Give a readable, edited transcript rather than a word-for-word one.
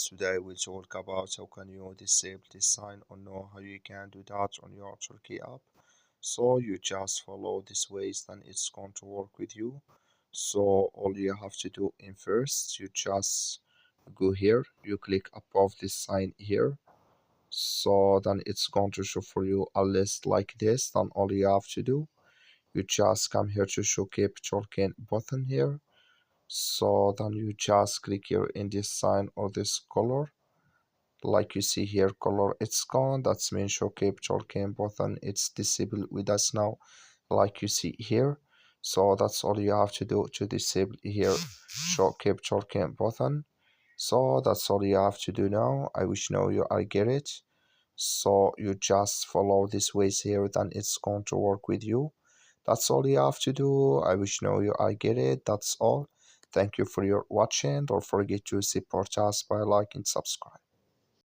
Today we'll talk about how can you disable this sign or know how you can do that on your Talkie app. So you just follow this ways, then it's going to work with you. So all you have to do in first, you just go here, you click above this sign here. So then it's going to show for you a list like this. Then all you have to do, you just come here to show keep Talkie button here. So then you just click here in this sign or this color, like you see here, color it's gone. That's mean show capture cam button, it's disabled with us now, like you see here. So that's all you have to do to disable here show capture cam button. So that's all you have to do now. I wish now you are get it. So you just follow this ways here, then it's going to work with you. That's all you have to do. I wish now you I get it. That's all. Thank you for your watching. Don't forget to support us by like and subscribe.